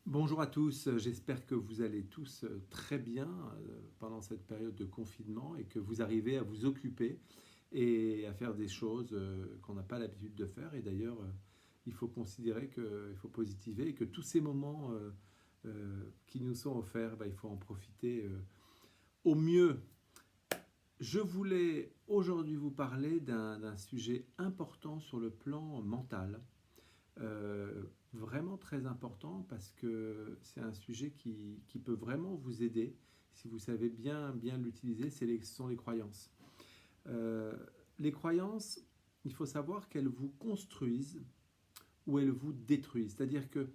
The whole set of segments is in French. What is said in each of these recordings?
Bonjour à tous, j'espère que vous allez tous très bien pendant cette période de confinement et que vous arrivez à vous occuper et à faire des choses qu'on n'a pas l'habitude de faire. Et d'ailleurs, il faut considérer qu'il faut positiver et que tous ces moments qui nous sont offerts, il faut en profiter au mieux. Je voulais aujourd'hui vous parler d'un sujet important sur le plan mental. Vraiment très important parce que c'est un sujet qui peut vraiment vous aider si vous savez bien l'utiliser, ce sont les croyances. Euh, les croyances, il faut savoir qu'elles vous construisent ou elles vous détruisent. C'est-à-dire que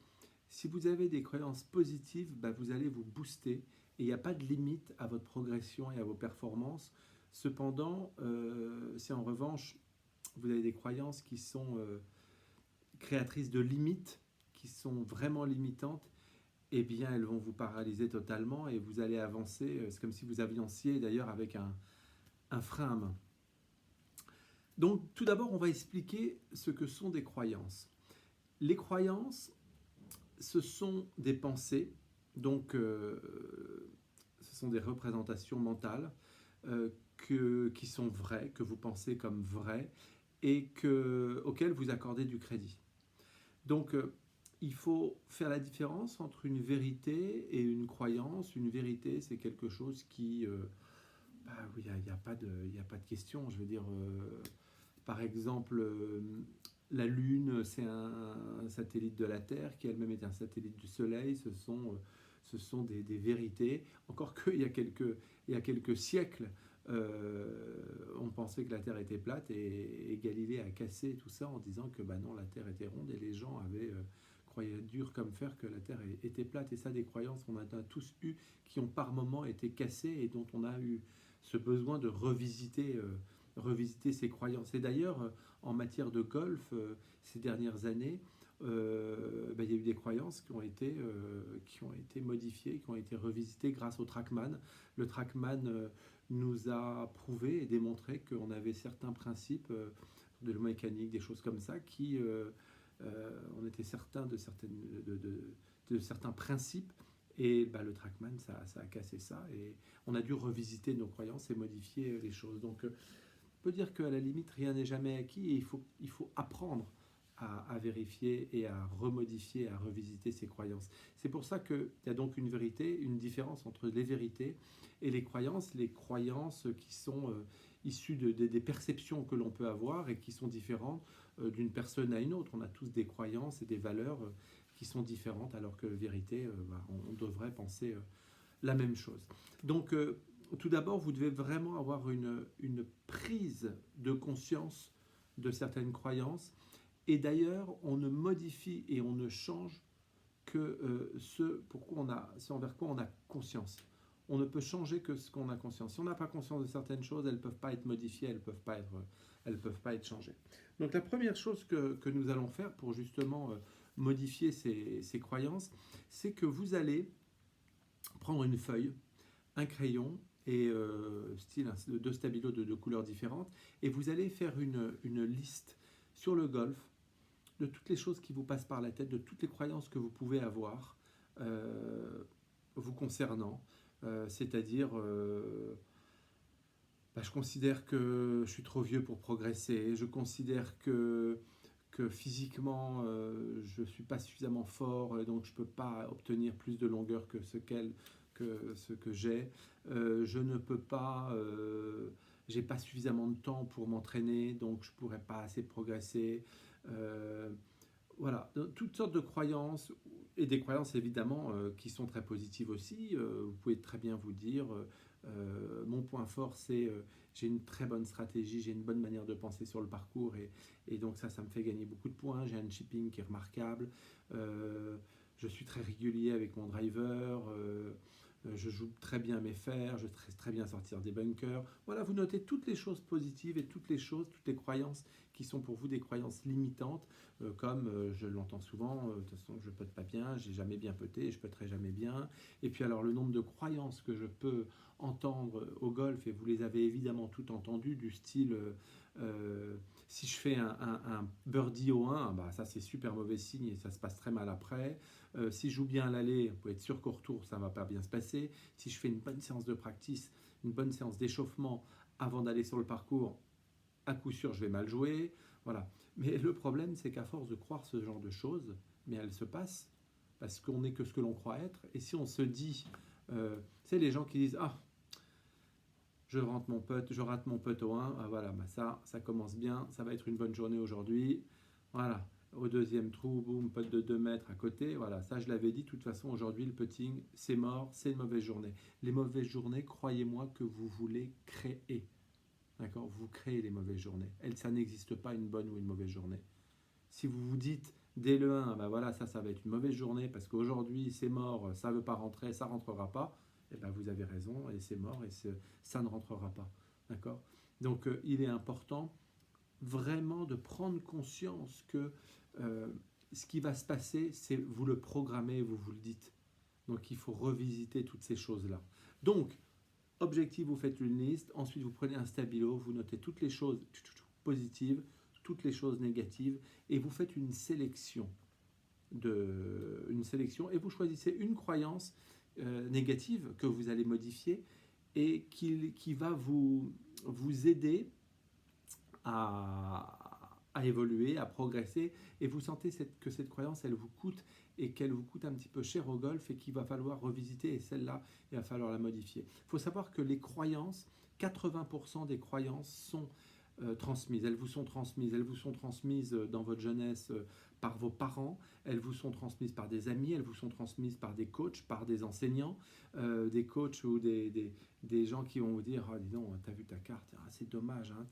si vous avez des croyances positives, vous allez vous booster et il n'y a pas de limite à votre progression et à vos performances. Cependant, si en revanche vous avez des croyances qui sont créatrices de limites, qui sont vraiment limitantes, eh bien elles vont vous paralyser totalement et vous allez avancer. C'est comme si vous avanciez d'ailleurs avec un frein à main. Donc tout d'abord, on va expliquer ce que sont des croyances. Les croyances, ce sont des pensées, donc ce sont des représentations mentales qui sont vraies, que vous pensez comme vraies et auxquelles vous accordez du crédit. Donc, il faut faire la différence entre une vérité et une croyance. Une vérité, c'est quelque chose qui... oui, il n'y a, a pas de question. Je veux dire, par exemple, la Lune, c'est un satellite de la Terre qui elle-même est un satellite du Soleil. Ce sont des vérités. Encore qu'il y a quelques siècles, on pensait que la Terre était plate et Galilée a cassé tout ça en disant que non, la Terre était ronde et les gens croyaient dur comme fer que la Terre était plate. Et ça, des croyances qu'on a tous eues qui ont par moments été cassées et dont on a eu ce besoin de revisiter ces croyances. Et d'ailleurs, en matière de golf, ces dernières années, il y a eu des croyances qui ont été modifiées, qui ont été revisitées grâce au TrackMan. Le TrackMan nous a prouvé et démontré qu'on avait certains principes de mécanique, des choses comme ça, on était certain de certains principes. Et le TrackMan, ça a cassé ça. Et on a dû revisiter nos croyances et modifier les choses. Donc, on peut dire qu'à la limite, rien n'est jamais acquis et il faut apprendre à vérifier et à remodifier, à revisiter ses croyances. C'est pour ça qu'il y a donc une vérité, une différence entre les vérités et les croyances qui sont issues des perceptions que l'on peut avoir et qui sont différentes d'une personne à une autre. On a tous des croyances et des valeurs qui sont différentes alors que vérité, on devrait penser la même chose. Donc, tout d'abord, vous devez vraiment avoir une prise de conscience de certaines croyances. Et d'ailleurs, on ne modifie et on ne change que ce envers quoi on a conscience. On ne peut changer que ce qu'on a conscience. Si on n'a pas conscience de certaines choses, elles ne peuvent pas être modifiées, elles peuvent pas être changées. Donc la première chose que nous allons faire pour justement modifier ces croyances, c'est que vous allez prendre une feuille, un crayon et deux stabilos de couleurs différentes, et vous allez faire une liste sur le golf de toutes les choses qui vous passent par la tête, de toutes les croyances que vous pouvez avoir vous concernant. C'est-à-dire, je considère que je suis trop vieux pour progresser, je considère que physiquement, je ne suis pas suffisamment fort, et donc je ne peux pas obtenir plus de longueur que ce que j'ai. Je ne peux pas... j'ai pas suffisamment de temps pour m'entraîner, donc je ne pourrais pas assez progresser. Voilà, toutes sortes de croyances, et des croyances évidemment qui sont très positives aussi. Vous pouvez très bien vous dire, mon point fort c'est j'ai une très bonne stratégie, j'ai une bonne manière de penser sur le parcours, et donc ça me fait gagner beaucoup de points, j'ai un chipping qui est remarquable, je suis très régulier avec mon driver, je joue très bien mes fers, je sais très bien sortir des bunkers. Voilà, vous notez toutes les choses positives et toutes les croyances qui sont pour vous des croyances limitantes, comme je l'entends souvent, de toute façon je ne pote pas bien, j'ai jamais bien poté, je poterai jamais bien. Et puis alors le nombre de croyances que je peux entendre au golf, et vous les avez évidemment toutes entendues, du style si je fais un birdie au 1, bah ça c'est super mauvais signe et ça se passe très mal après. Si je joue bien à l'aller, vous pouvez être sûr qu'au retour ça ne va pas bien se passer. Si je fais une bonne séance de practice, une bonne séance d'échauffement avant d'aller sur le parcours, à coup sûr je vais mal jouer. Voilà. Mais le problème c'est qu'à force de croire ce genre de choses, mais elles se passent parce qu'on n'est que ce que l'on croit être. Et si on se dit, c'est les gens qui disent ah, je rate mon putt au 1, ah voilà, bah ça commence bien, ça va être une bonne journée aujourd'hui. Voilà, au deuxième trou, boum, putt de 2 mètres à côté, voilà, ça je l'avais dit, de toute façon aujourd'hui le putting, c'est mort, c'est une mauvaise journée. Les mauvaises journées, croyez-moi que vous voulez créer, d'accord? Vous créez les mauvaises journées, ça n'existe pas une bonne ou une mauvaise journée. Si vous vous dites dès le 1, bah voilà, ça va être une mauvaise journée parce qu'aujourd'hui c'est mort, ça ne veut pas rentrer, ça ne rentrera pas, et ben vous avez raison, et c'est mort, et ça ne rentrera pas. D'accord? Donc il est important vraiment de prendre conscience que ce qui va se passer, c'est vous le programmez, vous le dites. Donc il faut revisiter toutes ces choses-là. Donc, objectif, vous faites une liste, ensuite vous prenez un stabilo, vous notez toutes les choses positives, toutes les choses négatives, et vous faites une sélection et vous choisissez une croyance négative que vous allez modifier et qui va vous aider à évoluer, à progresser, et vous sentez que cette croyance, elle vous coûte et qu'elle vous coûte un petit peu cher au golf et qu'il va falloir revisiter, et celle-là, il va falloir la modifier. Il faut savoir que les croyances, 80% des croyances sont transmises. Elles vous sont transmises dans votre jeunesse par vos parents, elles vous sont transmises par des amis, elles vous sont transmises par des coachs, par des enseignants, des coachs ou des gens qui vont vous dire « Ah, dis donc, t'as vu ta carte, ah, c'est dommage, hein,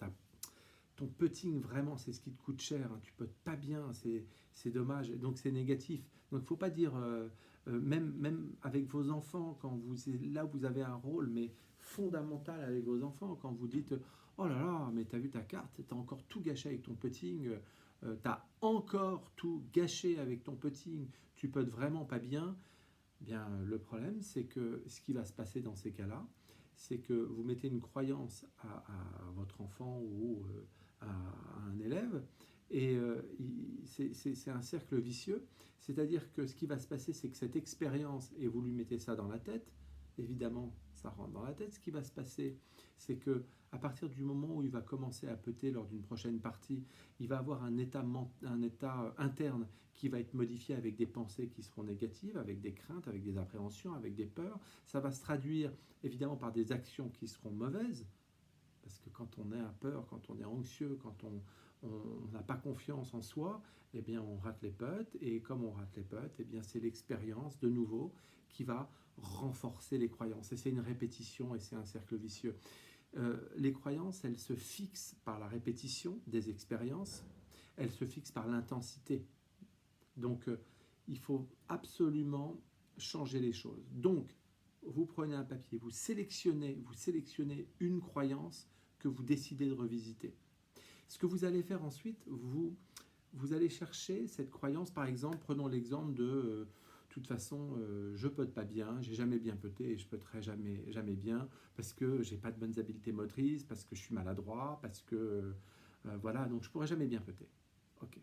ton putting, vraiment, c'est ce qui te coûte cher, hein, tu potes pas bien, c'est dommage, donc c'est négatif. » Donc il ne faut pas dire, même avec vos enfants, là vous avez un rôle mais fondamental avec vos enfants, quand vous dites « Oh là là, mais t'as vu ta carte, t'as encore tout gâché avec ton putting, t'as encore tout gâché avec ton putting, tu potes vraiment pas bien. » Bien, le problème, c'est que ce qui va se passer dans ces cas-là, c'est que vous mettez une croyance à votre enfant ou à un élève, et c'est un cercle vicieux. C'est-à-dire que ce qui va se passer, c'est que cette expérience, et vous lui mettez ça dans la tête, évidemment, ça rentre dans la tête. Ce qui va se passer, c'est que à partir du moment où il va commencer à putter lors d'une prochaine partie, il va avoir un état interne qui va être modifié avec des pensées qui seront négatives, avec des craintes, avec des appréhensions, avec des peurs. Ça va se traduire évidemment par des actions qui seront mauvaises, parce que quand on est à peur, quand on est anxieux, quand on n'a pas confiance en soi, eh bien on rate les putts, et comme on rate les putts, eh bien c'est l'expérience de nouveau qui va renforcer les croyances, et c'est une répétition, et c'est un cercle vicieux. Les croyances, elles se fixent par la répétition des expériences, elles se fixent par l'intensité. Donc il faut absolument changer les choses. Donc vous prenez un papier, vous sélectionnez une croyance que vous décidez de revisiter. Ce que vous allez faire ensuite, vous allez chercher cette croyance. Par exemple, prenons l'exemple de toute façon, je pote pas bien, j'ai jamais bien poté et je poterai jamais bien parce que j'ai pas de bonnes habiletés motrices, parce que je suis maladroit, parce que voilà, donc je pourrai jamais bien poter. Ok.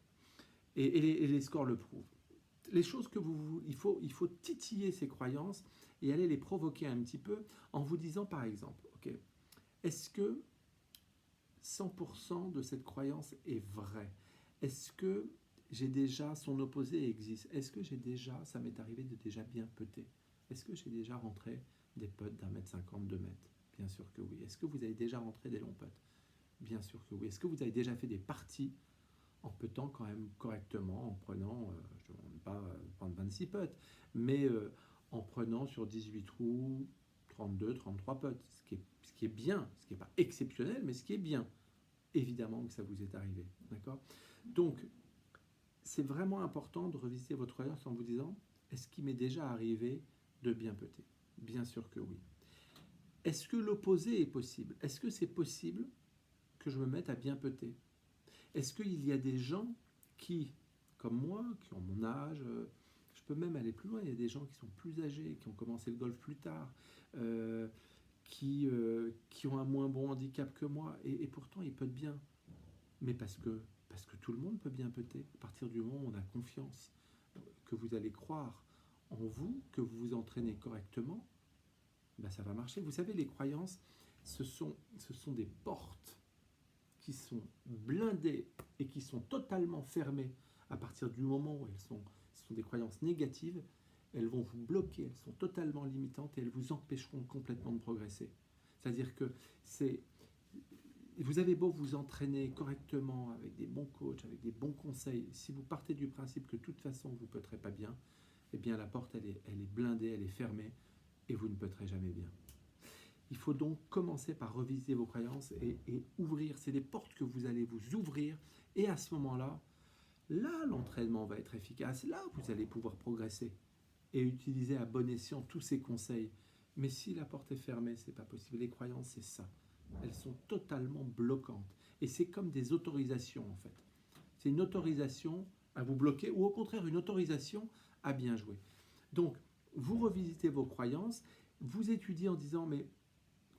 Et les scores le prouvent. Les choses que il faut titiller ces croyances et aller les provoquer un petit peu en vous disant par exemple, ok, est-ce que 100% de cette croyance est vraie? Est-ce que j'ai déjà, son opposé existe? Est-ce que ça m'est arrivé de déjà bien putter? Est-ce que j'ai déjà rentré des putts d'1,50 m, 2 mètres? Bien sûr que oui. Est-ce que vous avez déjà rentré des longs putts? Bien sûr que oui. Est-ce que vous avez déjà fait des parties en puttant quand même correctement, en prenant, je ne demande pas prendre 26 putts, mais en prenant sur 18 trous, 32, 33 putts, ce qui est bien, ce qui n'est pas exceptionnel, mais ce qui est bien. Évidemment que ça vous est arrivé, d'accord? Donc, c'est vraiment important de revisiter votre croyance en vous disant, est-ce qu'il m'est déjà arrivé de bien putter? Bien sûr que oui. Est-ce que l'opposé est possible? Est-ce que c'est possible que je me mette à bien putter? Est-ce qu'il y a des gens qui, comme moi, qui ont mon âge, je peux même aller plus loin, il y a des gens qui sont plus âgés, qui ont commencé le golf plus tard, euh, qui ont un moins bon handicap que moi, et pourtant ils peutent bien. Mais parce que tout le monde peut bien peuter. À partir du moment où on a confiance, que vous allez croire en vous, que vous vous entraînez correctement, ben ça va marcher. Vous savez, les croyances, ce sont des portes qui sont blindées et qui sont totalement fermées à partir du moment où ce sont des croyances négatives. Elles vont vous bloquer, elles sont totalement limitantes et elles vous empêcheront complètement de progresser. C'est-à-dire que c'est vous avez beau vous entraîner correctement avec des bons coachs, avec des bons conseils, si vous partez du principe que de toute façon vous ne peuterez pas bien, eh bien la porte elle est blindée, elle est fermée et vous ne peuterez jamais bien. Il faut donc commencer par reviser vos croyances et ouvrir. C'est des portes que vous allez vous ouvrir et à ce moment-là, là l'entraînement va être efficace. Là vous allez pouvoir progresser et utiliser à bon escient tous ces conseils. Mais si la porte est fermée, c'est pas possible. Les croyances, c'est ça. Elles sont totalement bloquantes. Et c'est comme des autorisations en fait. C'est une autorisation à vous bloquer ou au contraire une autorisation à bien jouer. Donc, vous revisitez vos croyances, vous étudiez en disant mais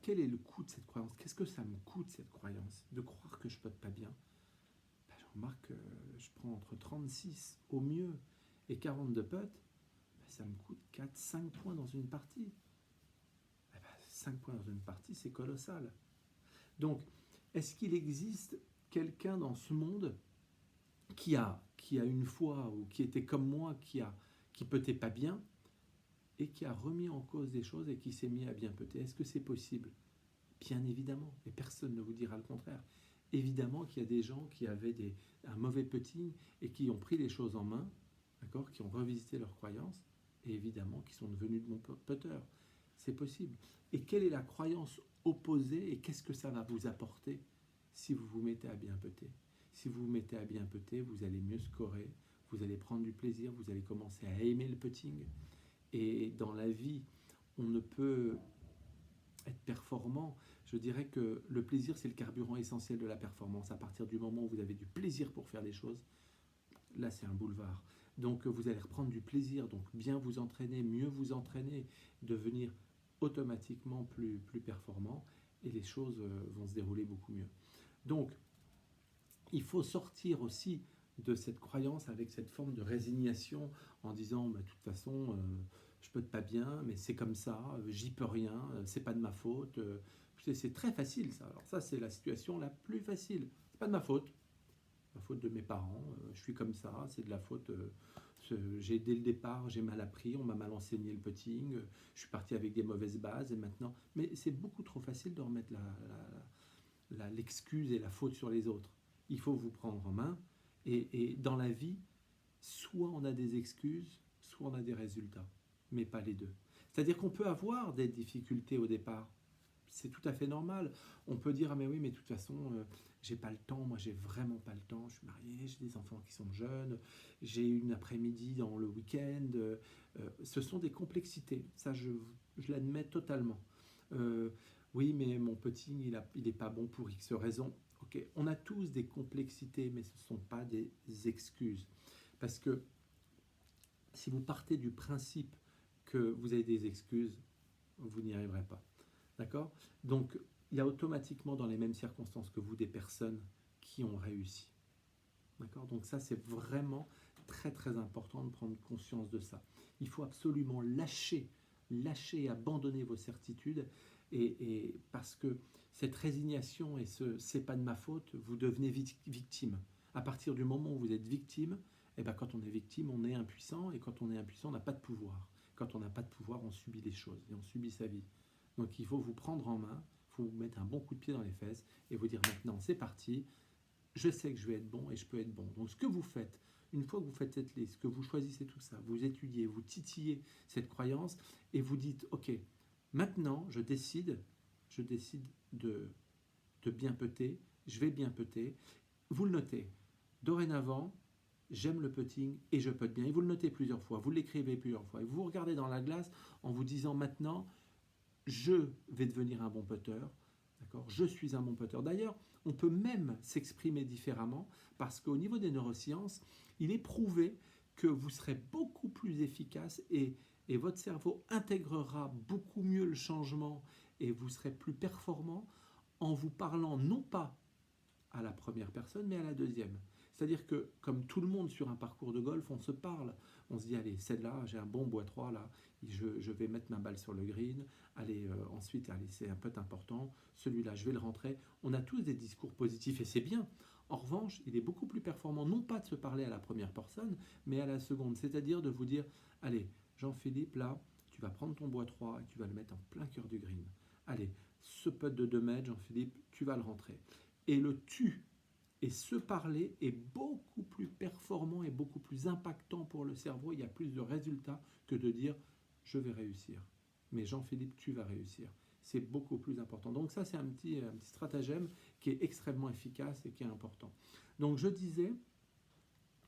quel est le coût de cette croyance? Qu'est-ce que ça me coûte cette croyance de croire que je ne peux pas bien? Ben, je remarque que je prends entre 36 au mieux et 40 de putt, ben, ça me coûte 4-5 points dans une partie. Ben, 5 points dans une partie, c'est colossal. Donc, est-ce qu'il existe quelqu'un dans ce monde qui a une fois, ou qui était comme moi, qui peutait pas bien, et qui a remis en cause des choses et qui s'est mis à bien peuter? Est-ce que c'est possible? Bien évidemment, et personne ne vous dira le contraire. Évidemment qu'il y a des gens qui avaient un mauvais putting et qui ont pris les choses en main, d'accord, qui ont revisité leurs croyances, et évidemment qui sont devenus de bons putters. C'est possible. Et quelle est la croyance opposée et qu'est-ce que ça va vous apporter si vous vous mettez à bien putter? Si vous vous mettez à bien putter, vous allez mieux scorer, vous allez prendre du plaisir, vous allez commencer à aimer le putting. Et dans la vie, on ne peut être performant. Je dirais que le plaisir, c'est le carburant essentiel de la performance. À partir du moment où vous avez du plaisir pour faire les choses, là, c'est un boulevard. Donc, vous allez reprendre du plaisir, donc bien vous entraîner, mieux vous entraîner, devenir automatiquement plus performant, et les choses vont se dérouler beaucoup mieux. Donc, il faut sortir aussi de cette croyance avec cette forme de résignation en disant bah, de toute façon je peux pas bien mais c'est comme ça, j'y peux rien, c'est pas de ma faute. C'est très facile ça. Alors ça c'est la situation la plus facile. C'est pas de ma faute. La faute de mes parents, je suis comme ça, c'est de la faute. J'ai dès le départ, j'ai mal appris, on m'a mal enseigné le putting, je suis parti avec des mauvaises bases et maintenant. Mais c'est beaucoup trop facile de remettre l'excuse et la faute sur les autres. Il faut vous prendre en main et dans la vie, soit on a des excuses, soit on a des résultats, mais pas les deux. C'est-à-dire qu'on peut avoir des difficultés au départ. C'est tout à fait normal. On peut dire ah mais oui mais de toute façon j'ai pas le temps, moi j'ai vraiment pas le temps, je suis marié, j'ai des enfants qui sont jeunes, j'ai une après-midi dans le week-end. Ce sont des complexités, ça je l'admets totalement. Oui mais mon petit il est pas bon pour X raisons. Ok, on a tous des complexités mais ce ne sont pas des excuses. Parce que si vous partez du principe que vous avez des excuses, vous n'y arriverez pas. D'accord? Donc, il y a automatiquement dans les mêmes circonstances que vous des personnes qui ont réussi. D'accord? Donc ça, c'est vraiment très très important de prendre conscience de ça. Il faut absolument lâcher et abandonner vos certitudes et parce que cette résignation et ce c'est pas de ma faute, vous devenez victime. À partir du moment où vous êtes victime, et ben quand on est victime, on est impuissant et quand on est impuissant, on n'a pas de pouvoir. Quand on n'a pas de pouvoir, on subit les choses et on subit sa vie. Donc il faut vous prendre en main, il faut vous mettre un bon coup de pied dans les fesses et vous dire maintenant c'est parti, je sais que je vais être bon et je peux être bon. Donc ce que vous faites, une fois que vous faites cette liste, que vous choisissez tout ça, vous étudiez, vous titillez cette croyance et vous dites ok, maintenant je décide de bien putter, je vais bien putter, vous le notez. Dorénavant, j'aime le putting et je putte bien. Et vous le notez plusieurs fois, vous l'écrivez plusieurs fois. Et vous regardez dans la glace en vous disant maintenant, je vais devenir un bon putter. D'accord? Je suis un bon poteur. D'ailleurs, on peut même s'exprimer différemment parce qu'au niveau des neurosciences, il est prouvé que vous serez beaucoup plus efficace et votre cerveau intégrera beaucoup mieux le changement et vous serez plus performant en vous parlant non pas à la première personne, mais à la deuxième. C'est-à-dire que, comme tout le monde sur un parcours de golf, on se parle. On se dit, allez, celle-là, j'ai un bon bois 3, là, je vais mettre ma balle sur le green. Allez, ensuite, allez, c'est un putt important. Celui-là, je vais le rentrer. On a tous des discours positifs et c'est bien. En revanche, il est beaucoup plus performant, non pas de se parler à la première personne, mais à la seconde. C'est-à-dire de vous dire, allez, Jean-Philippe, là, tu vas prendre ton bois 3 et tu vas le mettre en plein cœur du green. Allez, ce putt de 2 mètres, Jean-Philippe, tu vas le rentrer. Et le tu et se parler est beaucoup plus performant et beaucoup plus impactant pour le cerveau. Il y a plus de résultats que de dire je vais réussir. Mais Jean-Philippe, tu vas réussir. C'est beaucoup plus important. Donc ça, c'est un petit stratagème qui est extrêmement efficace et qui est important. Donc je disais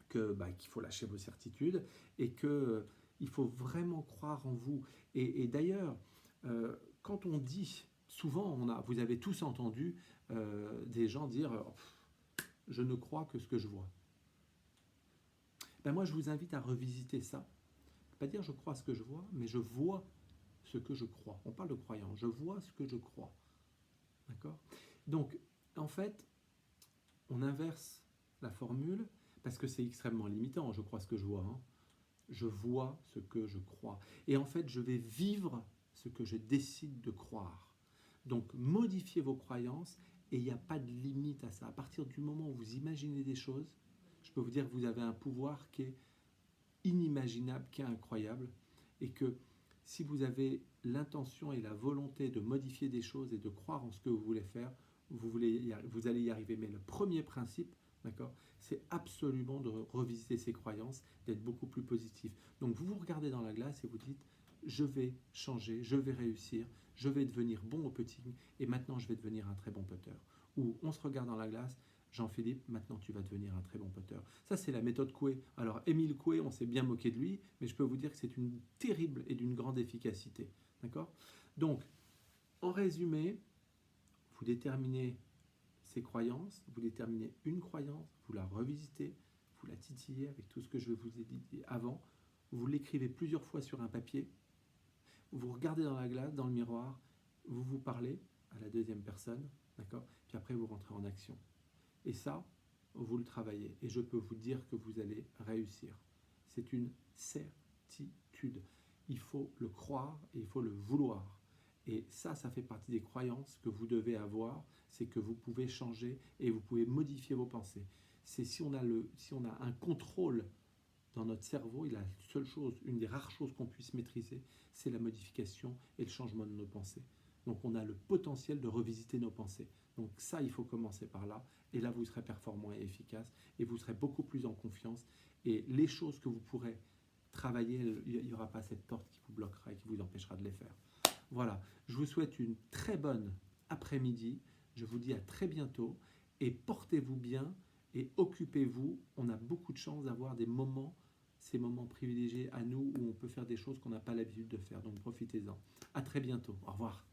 qu'il faut lâcher vos certitudes et qu'il faut vraiment croire en vous. Et d'ailleurs, quand on dit, souvent, vous avez tous entendu des gens dire je ne crois que ce que je vois. Ben moi, je vous invite à revisiter ça. Pas dire je crois ce que je vois, mais je vois ce que je crois. On parle de croyance. Je vois ce que je crois. D'accord? Donc, en fait, on inverse la formule parce que c'est extrêmement limitant. Je crois ce que je vois. Hein. Je vois ce que je crois. Et en fait, je vais vivre ce que je décide de croire. Donc, modifiez vos croyances et il n'y a pas de limite à ça. À partir du moment où vous imaginez des choses, je peux vous dire que vous avez un pouvoir qui est inimaginable, qui est incroyable, et que si vous avez l'intention et la volonté de modifier des choses et de croire en ce que vous voulez faire, vous allez y arriver. Mais le premier principe, d'accord, c'est absolument de revisiter ses croyances, d'être beaucoup plus positif. Donc vous vous regardez dans la glace et vous dites je vais changer, je vais réussir, je vais devenir bon au putting et maintenant je vais devenir un très bon putter. Ou on se regarde dans la glace, Jean-Philippe, maintenant tu vas devenir un très bon putter. Ça, c'est la méthode Coué. Alors, Émile Coué, on s'est bien moqué de lui, mais je peux vous dire que c'est une terrible et d'une grande efficacité. D'accord? Donc, en résumé, vous déterminez ses croyances, vous déterminez une croyance, vous la revisitez, vous la titillez avec tout ce que je vous ai dit avant, vous l'écrivez plusieurs fois sur un papier, vous regardez dans la glace, dans le miroir, vous vous parlez à la deuxième personne, d'accord? Puis après, vous rentrez en action. Et ça, vous le travaillez. Et je peux vous dire que vous allez réussir. C'est une certitude. Il faut le croire et il faut le vouloir. Et ça fait partie des croyances que vous devez avoir. C'est que vous pouvez changer et vous pouvez modifier vos pensées. C'est si on a un contrôle dans notre cerveau, et la seule chose, une des rares choses qu'on puisse maîtriser, c'est la modification et le changement de nos pensées. Donc on a le potentiel de revisiter nos pensées. Donc ça, il faut commencer par là. Et là, vous serez performant et efficace. Et vous serez beaucoup plus en confiance. Et les choses que vous pourrez travailler, il n'y aura pas cette porte qui vous bloquera et qui vous empêchera de les faire. Voilà. Je vous souhaite une très bonne après-midi. Je vous dis à très bientôt. Et portez-vous bien et occupez-vous. On a beaucoup de chance d'avoir ces moments privilégiés à nous où on peut faire des choses qu'on n'a pas l'habitude de faire. Donc profitez-en. À très bientôt. Au revoir.